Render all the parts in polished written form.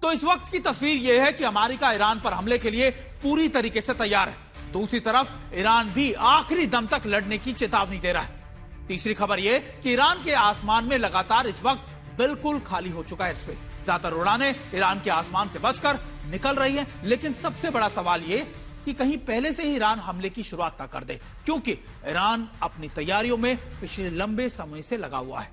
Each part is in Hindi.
तो इस वक्त की तस्वीर यह है कि अमेरिका ईरान पर हमले के लिए पूरी तरीके से तैयार है। दूसरी तरफ ईरान भी आखिरी दम तक लड़ने की चेतावनी दे रहा है। तीसरी खबर यह कि ईरान के आसमान में लगातार इस वक्त बिल्कुल खाली हो चुका है एयरस्पेस। ज्यादातर उड़ानें ईरान के आसमान से बचकर निकल रही हैं, लेकिन सबसे बड़ा सवाल यह कि कहीं पहले से ही ईरान हमले की शुरुआत ना कर दे, क्योंकि ईरान अपनी तैयारियों में पिछले लंबे समय से लगा हुआ है।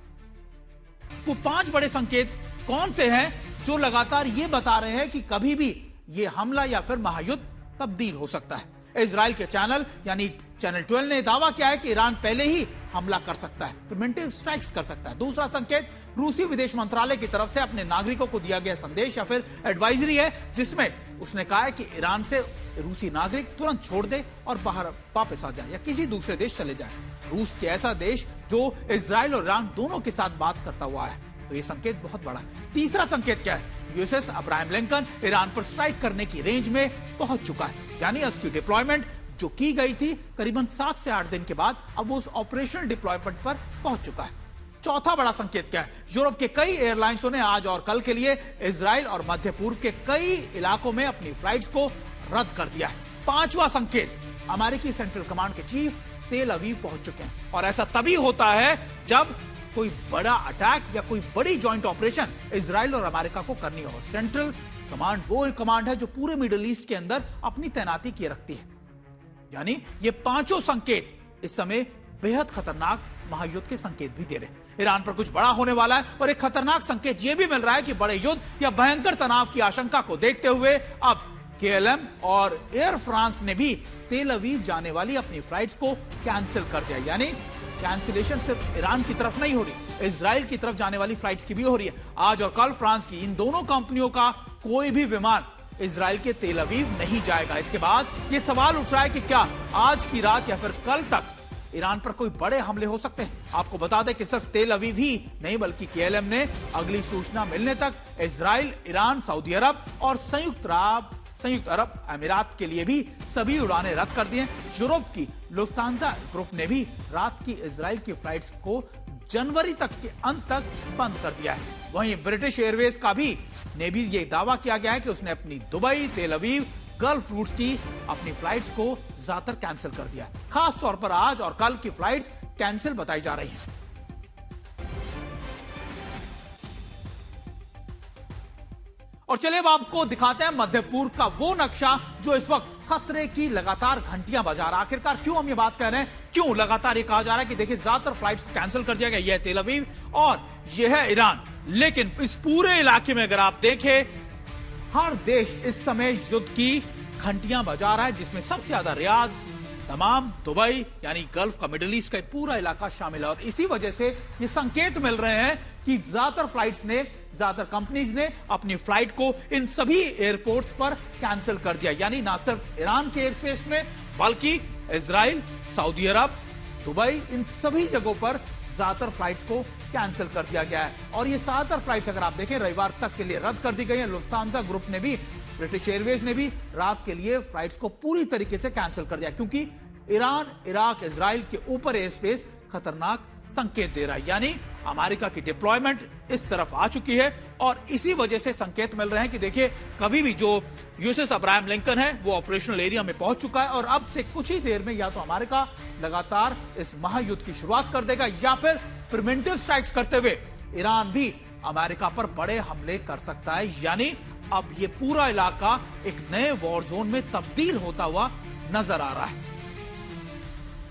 वो 5 बड़े संकेत कौन से हैं जो लगातार ये बता रहे हैं कि कभी भी ये हमला या फिर महायुद्ध तब्दील हो सकता है। इजराइल के चैनल यानी चैनल 12 ने दावा किया है कि ईरान पहले ही हमला कर सकता है, प्रिवेंटिव स्ट्राइक्स कर सकता है। दूसरा संकेत रूसी विदेश मंत्रालय की तरफ से अपने नागरिकों को दिया गया संदेश या फिर एडवाइजरी है, जिसमें उसने कहा है कि ईरान से रूसी नागरिक तुरंत छोड़ दे और बाहर वापस आ जाए या किसी दूसरे देश चले जाए। रूस के ऐसा देश जो इजराइल और ईरान दोनों के साथ बात करता हुआ है, तो ये संकेत बहुत बड़ा है। तीसरा संकेत क्या है? यूएसएस अब्राहम लिंकन ईरान पर स्ट्राइक करने की रेंज में पहुंच चुका है, यानी उसकी डिप्लॉयमेंट जो की गई थी करीबन 7 से 8 दिन के बाद अब वो उस ऑपरेशनल डिप्लॉयमेंट पर पहुंच चुका है। चौथा बड़ा संकेत क्या है? यूरोप के कई एयरलाइंसों ने आज और कल के लिए इजराइल और मध्य पूर्व के कई इलाकों में अपनी फ्लाइट्स को रद्द कर दिया है। पांचवा संकेत, अमेरिकी सेंट्रल कमांड के चीफ तेल अवीव पहुंच चुके हैं, और ऐसा तभी होता है जब कोई बड़ा अटैक या कोई बड़ी जॉइंट ऑपरेशन इजराइल और अमेरिका को करनी हो। सेंट्रल कमांड वो कमांड है जो पूरे मिडिल ईस्ट के अंदर अपनी तैनाती किए रखती है। यानी ये पांचों संकेत इस समय बेहद खतरनाक महायुद्ध के संकेत भी दे रहे हैं। ईरान पर कुछ बड़ा होने वाला है, और एक खतरनाक संकेत यह भी मिल रहा है कि बड़े युद्ध या भयंकर तनाव की आशंका को देखते हुए अब KLM और एयर फ्रांस ने भी तेल अवीव जाने वाली अपनी फ्लाइट्स को कैंसिल कर दिया। यानी कैंसिलेशन सिर्फ ईरान की तरफ नहीं हो रही, इजराइल की तरफ जाने वाली फ्लाइट्स की भी हो रही है। आज और कल फ्रांस की इन दोनों कंपनियों का कोई भी विमान इजराइल के तेल अवीव नहीं जाएगा। इसके बाद यह सवाल उठ रहा है कि क्या आज की रात या फिर कल तक ईरान पर कोई बड़े हमले हो सकते हैं। आपको बता दें कि सिर्फ तेल अवीव ही नहीं बल्कि KLM ने अगली सूचना मिलने तक इजराइल, ईरान, सऊदी अरब और संयुक्त अरब अमीरात के लिए भी सभी उड़ानें रद्द कर दी हैं। यूरोप की लुफ्तांजा ग्रुप ने भी रात की इजराइल की फ्लाइट्स को जनवरी तक के अंत तक बंद कर दिया है। वहीं ब्रिटिश एयरवेज का भी ये दावा किया गया है कि उसने अपनी दुबई, तेल अवीव, गल्फ रूट्स की अपनी फ्लाइट्स को ज्यादातर कैंसिल कर दिया। खास तौर पर आज और कल की फ्लाइट्स कैंसिल बताई जा रही हैं। और चलिए अब आपको दिखाते हैं मध्य पूर्व का वो नक्शा जो इस वक्त खतरे की लगातार घंटियां बजा रहा है। आखिरकार क्यों हम ये बात कर रहे हैं, क्यों लगातार ये कहा जा रहा है कि देखिए ज्यादातर फ्लाइट्स कैंसिल कर दिया गया। यह है तेल अवीव और यह है ईरान, लेकिन इस पूरे इलाके में अगर आप देखें, हर देश इस समय युद्ध की घंटियां बजा रहा है, जिसमें सबसे ज्यादा रियाद, दमाम, दुबई यानी गल्फ का, मिडिल ईस्ट का पूरा इलाका शामिल है। और इसी वजह से ये संकेत मिल रहे हैं कि ज्यादातर कंपनीज ने अपनी फ्लाइट को इन सभी एयरपोर्ट्स पर कैंसिल कर दिया। यानी ना सिर्फ ईरान के एयरस्पेस में बल्कि इजराइल, सऊदी अरब, दुबई, इन सभी जगहों पर ज्यादातर फ्लाइट्स को कैंसिल कर दिया गया है। और ये ज्यादातर फ्लाइट्स अगर आप देखें रविवार तक के लिए रद्द कर दी गई है। लुफ्तांजा ग्रुप ने भी, ब्रिटिश एयरवेज ने भी रात के लिए फ्लाइट्स को पूरी तरीके से कैंसिल कर दिया, क्योंकि ईरान, इराक, इजराइल के ऊपर एयरस्पेस खतरनाक संकेत दे रहा है। यानी अमेरिका की डिप्लॉयमेंट इस तरफ आ चुकी है, और इसी वजह से संकेत मिल रहे हैं कि देखिए कभी भी जो यूएसएस अब्राहम लिंकन है वो ऑपरेशनल एरिया में पहुंच चुका है, और अब से कुछ ही देर में या तो अमेरिका लगातार इस महायुद्ध की शुरुआत कर देगा या फिर प्रिवेंटिव स्ट्राइक्स करते हुए ईरान भी अमेरिका पर बड़े हमले कर सकता है। यानी अब ये पूरा इलाका एक नए वॉर जोन में तब्दील होता हुआ नजर आ रहा है।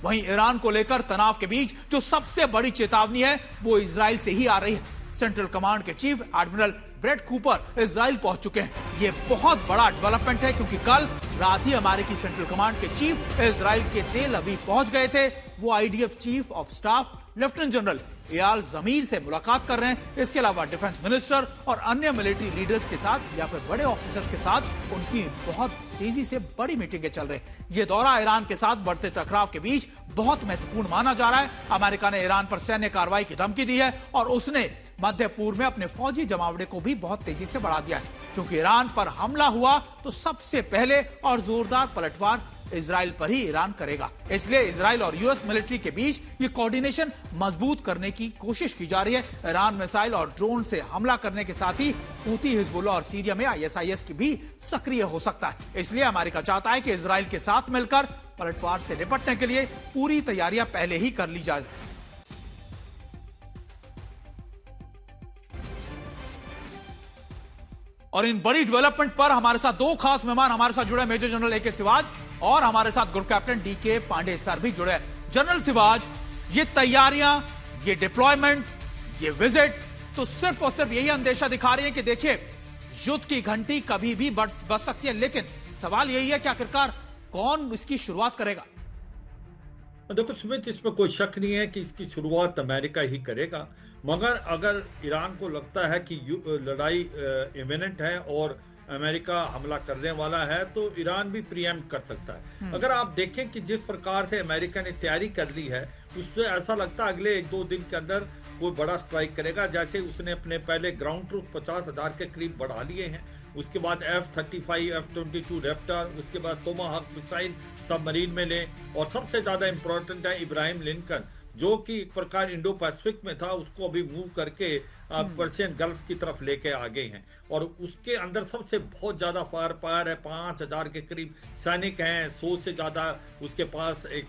वहीं ईरान को लेकर तनाव के बीच जो सबसे बड़ी चेतावनी है वो इजराइल से ही आ रही है। सेंट्रल कमांड के chief admiral Brett Cooper Israel पहुंच चुके हैं। ये बहुत बड़ा डेवलपमेंट है, क्योंकि कल रात ही अमेरिकी सेंट्रल कमांड के चीफ इजराइल के तेल अवीव पहुंच गए थे। वो IDF chief of staff lieutenant general Eyal Zamir से मुलाकात कर रहे हैं। इसके अलावा डिफेंस मिनिस्टर और अन्य मिलिट्री लीडर्स के साथ या फिर बड़े ऑफिसर्स के साथ उनकी बहुत तेजी से बड़ी मीटिंगें चल रही हैं। यह दौरा ईरान के साथ बढ़ते टकराव के बीच बहुत महत्वपूर्ण माना जा रहा है। अमेरिका ने ईरान पर सैन्य कार्रवाई की धमकी दी है, और उसने मध्य पूर्व में अपने फौजी जमावड़े को भी बहुत तेजी से बढ़ा दिया है, क्योंकि ईरान पर हमला हुआ तो सबसे पहले और जोरदार पलटवार इजराइल पर ही ईरान करेगा। इसलिए इजराइल और यूएस मिलिट्री के बीच ये कोऑर्डिनेशन मजबूत करने की कोशिश की जा रही है। ईरान मिसाइल और ड्रोन से हमला करने के साथ ही हूती, हिजबुल्लाह और सीरिया में आईएसआईएस की भी सक्रिय हो सकता है। इसलिए अमेरिका चाहता है कि इजराइल के साथ मिलकर पलटवार से निपटने के लिए पूरी तैयारियां पहले ही कर ली जाए। और इन बड़ी डेवलपमेंट पर हमारे साथ दो खास मेहमान हमारे साथ जुड़े, मेजर जनरल एके सिवाज और हमारे साथ group captain DK Pandey sir भी जुड़े। जनरल सिवाज, ये तैयारियां, ये डिप्लॉयमेंट, ये विजिट तो सिर्फ और सिर्फ यही अंदेशा दिखा रही है कि देखिए युद्ध की घंटी कभी भी बज सकती है, लेकिन सवाल यही है कि आखिरकार कौन इसकी शुरुआत करेगा? देखो सुमित, इसमें कोई शक नहीं है कि इसकी शुरुआत अमेरिका ही करेगा, मगर अगर ईरान को लगता है कि लड़ाई इमिनेंट है और अमेरिका हमला करने वाला है तो ईरान भी प्रीएम्प्ट कर सकता है। अगर आप देखें कि जिस प्रकार से अमेरिका ने तैयारी कर ली है, उससे ऐसा लगता है अगले 1-2 दिन के अंदर कोई बड़ा स्ट्राइक करेगा। जैसे उसने अपने पहले ग्राउंड ट्रूप 50,000 के करीब बढ़ा लिए हैं, उसके बाद F-35, F-22 रैप्टर, उसके बाद टोमाहाक मिसाइल सबमरीन में ले, और सबसे ज्यादा इंपॉर्टेंट है इब्राहिम लिंकन, जो कि एक प्रकार इंडो पैसिफिक में था, उसको अभी मूव करके पर्शियन गल्फ की तरफ लेके आ गए हैं। और उसके अंदर सबसे बहुत ज्यादा फायर पावर है, 5,000 के करीब सैनिक हैं, 100 से ज्यादा उसके पास एक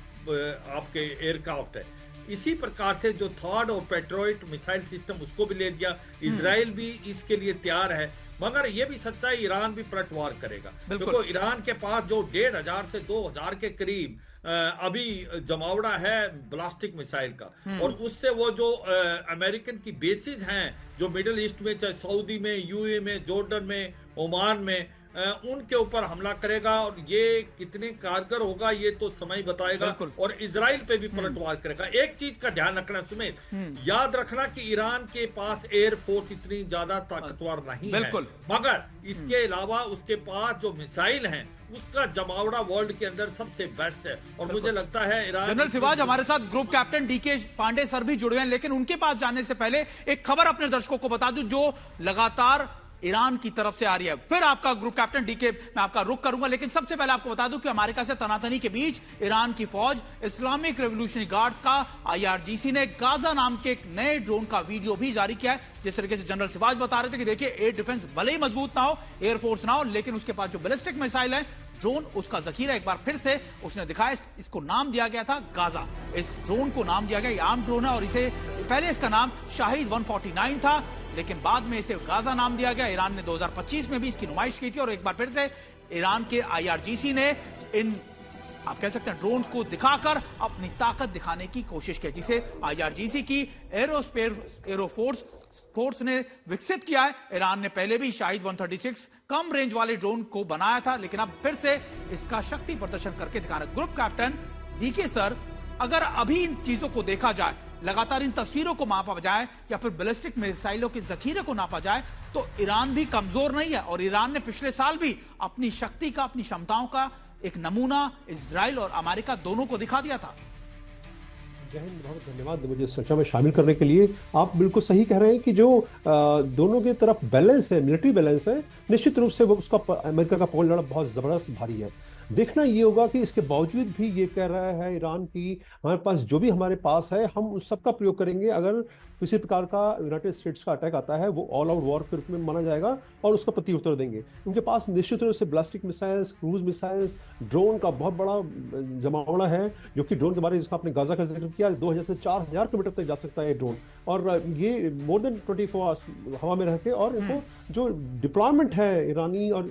आपके एयरक्राफ्ट है। इसी प्रकार से जो थर्ड और पेट्रोइट मिसाइल सिस्टम उसको भी ले दिया। इजराइल भी इसके लिए तैयार है, मगर यह भी सच्चा है ईरान भी पलटवार करेगा। देखो ईरान के पास जो 1,500 से 2,000 के करीब अभी जमावड़ा है ब्लास्टिक मिसाइल का, और उससे वो जो अमेरिकन की बेसिस हैं जो मिडिल ईस्ट में, चाहे सऊदी में, यूए में, जॉर्डन में, ओमान में, उनके ऊपर हमला करेगा। और ये कितने कारगर होगा ये तो समय बताएगा, और इजराइल पे भी पलटवार करेगा। एक चीज का ध्यान रखना सुमित, याद रखना कि ईरान के पास एयरफोर्स इतनी ज्यादा ताकतवर नहीं है, मगर इसके अलावा उसके पास जो मिसाइल हैं उसका जमावड़ा वर्ल्ड के अंदर सबसे बेस्ट है। और मुझे लगता है ईरान। जनरल सिवाज, हमारे साथ group captain DK Pandey sir भी जुड़े हैं, लेकिन उनके पास जाने से पहले एक खबर अपने दर्शकों को बता दूं जो लगातार ईरान की तरफ से आ रही है। फिर आपका ग्रुप कैप्टन डीके, मैं आपका रुख करूंगा, लेकिन सबसे पहले आपको बता दूं कि अमेरिका से तनातनी के बीच ईरान की फौज इस्लामिक रेवोल्यूशनरी गार्ड्स का IRGC ने गाजा नाम के एक नए ड्रोन का वीडियो भी जारी किया है। जिस तरीके से जनरल सिवाज बता रहे थे कि देखिए एयर डिफेंस भले ही मजबूत ना हो, एयरफोर्स ना हो, लेकिन उसके पास जो बैलिस्टिक मिसाइल है, ड्रोन, उसका जखीरा एक बार फिर से उसने दिखाया। इसको नाम दिया गया था गाजा। इस ड्रोन को नाम दिया गया, ये आम ड्रोन है, और इसे पहले इसका नाम शाहिद 149 था, लेकिन बाद में इसे गाजा नाम दिया गया। ईरान ने 2025 में भी इसकी नुमाइश की थी, और एक बार फिर से ईरान के IRGC ने इन, आप कह सकते हैं, ड्रोन्स को दिखाकर अपनी ताकत दिखाने की कोशिश की, जिसे IRGC की एरोफोर्स ने विकसित किया है। ईरान ने पहले भी शाहिद 136 कम रेंज वाले ड्रोन को बनाया था, लेकिन अब फिर से इसका शक्ति प्रदर्शन करके दिखाना। ग्रुप कैप्टन डीके सर, अगर अभी इन चीजों को देखा जाए, लगातार इन तस्वीरों को मापा जाए या फिर बैलिस्टिक मिसाइलों के जखीरे को नापा जाए, तो ईरान भी कमजोर नहीं है। और ईरान ने पिछले साल भी अपनी शक्ति का, अपनी क्षमताओं का एक नमूना इजराइल और अमेरिका दोनों को दिखा दिया था। जय हिंद, बहुत धन्यवाद मुझे इस चर्चा में शामिल करने के लिए। आप बिल्कुल सही कह रहे हैं कि जो दोनों की तरफ बैलेंस है, मिलिट्री बैलेंस है, निश्चित रूप से वो उसका अमेरिका का पकड़ लड़ा बहुत जबरदस्त भारी है। देखना ये होगा कि इसके बावजूद भी ये कह रहा है ईरान की हमारे पास जो भी हमारे पास है हम उस सब का प्रयोग करेंगे। अगर किसी प्रकार का यूनाइटेड स्टेट्स का अटैक आता है वो ऑल आउट वॉर के रूप में माना जाएगा और उसका प्रति उत्तर देंगे। उनके पास निश्चित रूप से ब्लास्टिक मिसाइल्स, क्रूज मिसाइल्स, ड्रोन का बहुत बड़ा जमावड़ा है, जो कि ड्रोन के बारे में जिसका आपने गाजा का जिक्र किया, 2000 से 4000 किलोमीटर तक जा सकता है ड्रोन, और ये मोर देन 24 आवर्स हवा में रहते। और इनको जो डिप्लॉयमेंट है ईरानी और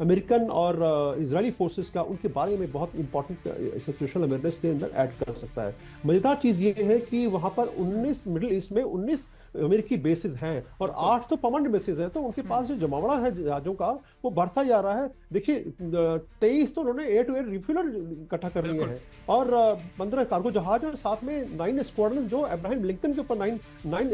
अमेरिकन और इजरायली फोर्सेस का, उनके बारे में बहुत इंपॉर्टेंट सिचुएशनल अवेयरनेस के अंदर ऐड कर सकता है। मजेदार चीज ये है कि वहां पर 19 मिडिल ईस्ट में 19 अमेरिकी बेसिस हैं और 8 तो परमानेंट बेसिस हैं, तो उनके पास जो जमावड़ा है जहाजों का वो बढ़ता जा रहा है। देखिए 23 तो उन्होंने एयर टू एयर रिफ्यूलर इकट्ठा कर लिए हैं और 15 कार्गो जहाज और साथ में 9 स्क्वाड्रन, जो अब्राहम लिंकन के ऊपर 9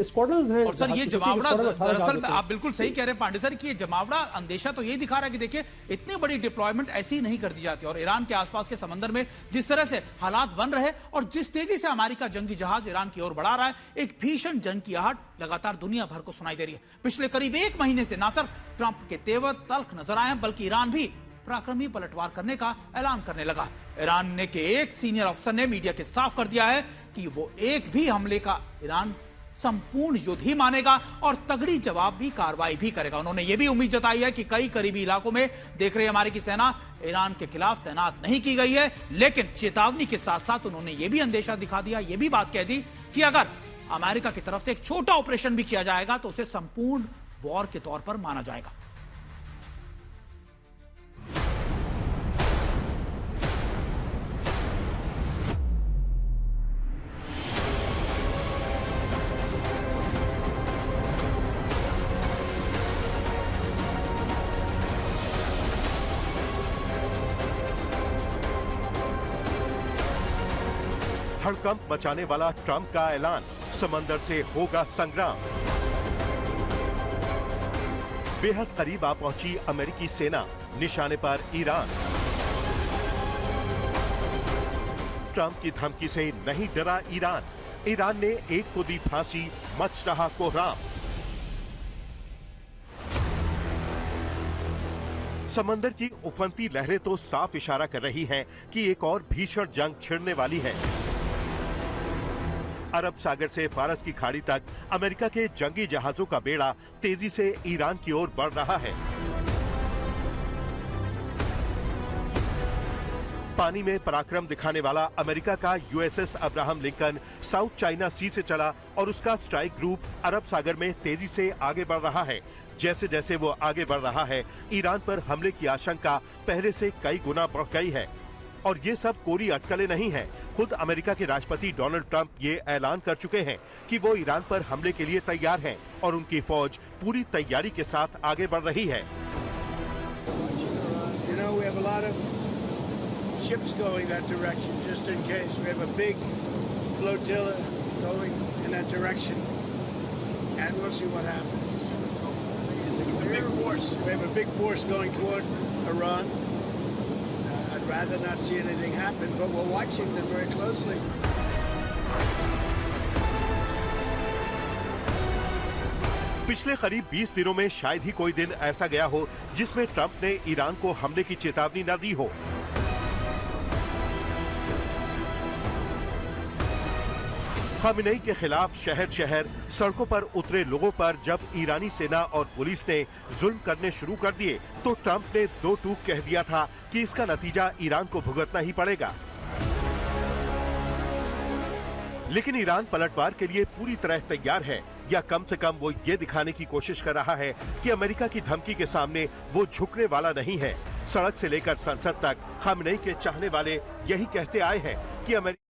स्क्वाड्रन हैं। और सर ये जमावड़ा, दरअसल आप बिल्कुल सही कह रहे हैं पांडे सर कि ये जमावड़ा अंदेशा तो यही दिखा रहा है कि देखिए इतनी बड़ी डिप्लॉयमेंट ऐसी नहीं कर दी जाती, और ईरान के आसपास के समंदर में जिस तरह से हालात बन रहे और जिस तेजी से अमेरिका जंगी जहाज ईरान की ओर बढ़ा रहा है, एक भीषण जंग की आहट लगातार दुनिया भर को सुनाई दे रही है। पिछले करीब 1 महीने से न सिर्फ ट्रंप के तेवर तल्ख नजर आए हैं, बल्कि ईरान भी पराक्रमी पलटवार करने का ऐलान करने लगा। ईरान ने के एक सीनियर अफसर ने मीडिया के साफ कर दिया है कि वो एक भी हमले का ईरान संपूर्ण युद्ध ही मानेगा और तगड़ी जवाब भी कार्रवाई भी करेगा। उन्होंने ये भी उम्मीद जताई है कि कई करीबी इलाकों में देख रही अमेरिकी सेना ईरान के खिलाफ तैनात नहीं की गई है, लेकिन चेतावनी के साथ साथ उन्होंने ये भी अंदेशा दिखा दिया, ये भी बात कह दी कि अगर अमेरिका की तरफ से एक छोटा ऑपरेशन भी किया जाएगा तो उसे संपूर्ण वॉर के तौर पर माना जाएगा। हड़कंप मचाने वाला ट्रंप का ऐलान, समंदर से होगा संग्राम। बेहद करीब आ पहुंची अमेरिकी सेना, निशाने पर ईरान। ट्रंप की धमकी से नहीं डरा ईरान, ईरान ने एक को दी फांसी, मच रहा कोहराम। समंदर की उफनती लहरें तो साफ इशारा कर रही हैं कि एक और भीषण जंग छिड़ने वाली है। अरब सागर से फारस की खाड़ी तक अमेरिका के जंगी जहाजों का बेड़ा तेजी से ईरान की ओर बढ़ रहा है। पानी में पराक्रम दिखाने वाला अमेरिका का USS Abraham Lincoln South China Sea से चला और उसका स्ट्राइक ग्रुप अरब सागर में तेजी से आगे बढ़ रहा है। जैसे जैसे वो आगे बढ़ रहा है, ईरान पर हमले की आशंका पहले से कई गुना बढ़ गई है। और ये सब कोरी अटकलें नहीं हैं। खुद अमेरिका के राष्ट्रपति डोनाल्ड ट्रंप ये ऐलान कर चुके हैं कि वो ईरान पर हमले के लिए तैयार हैं और उनकी फौज पूरी तैयारी के साथ आगे बढ़ रही है। I'd rather not see anything happen, but we're watching them very closely. पिछले करीब 20 दिनों में शायद ही कोई दिन ऐसा गया हो जिसमें ट्रंप ने ईरान को हमले की चेतावनी न दी हो। खामेनेई के खिलाफ शहर शहर सड़कों पर उतरे लोगों पर जब ईरानी सेना और पुलिस ने जुल्म करने शुरू कर दिए तो ट्रंप ने दो टूक कह दिया था कि इसका नतीजा ईरान को भुगतना ही पड़ेगा। लेकिन ईरान पलटवार के लिए पूरी तरह तैयार है, या कम से कम वो ये दिखाने की कोशिश कर रहा है कि अमेरिका की धमकी के सामने वो झुकने वाला नहीं है। सड़क से लेकर संसद तक खामेनेई के चाहने वाले यही कहते आए हैं कि अमेरिका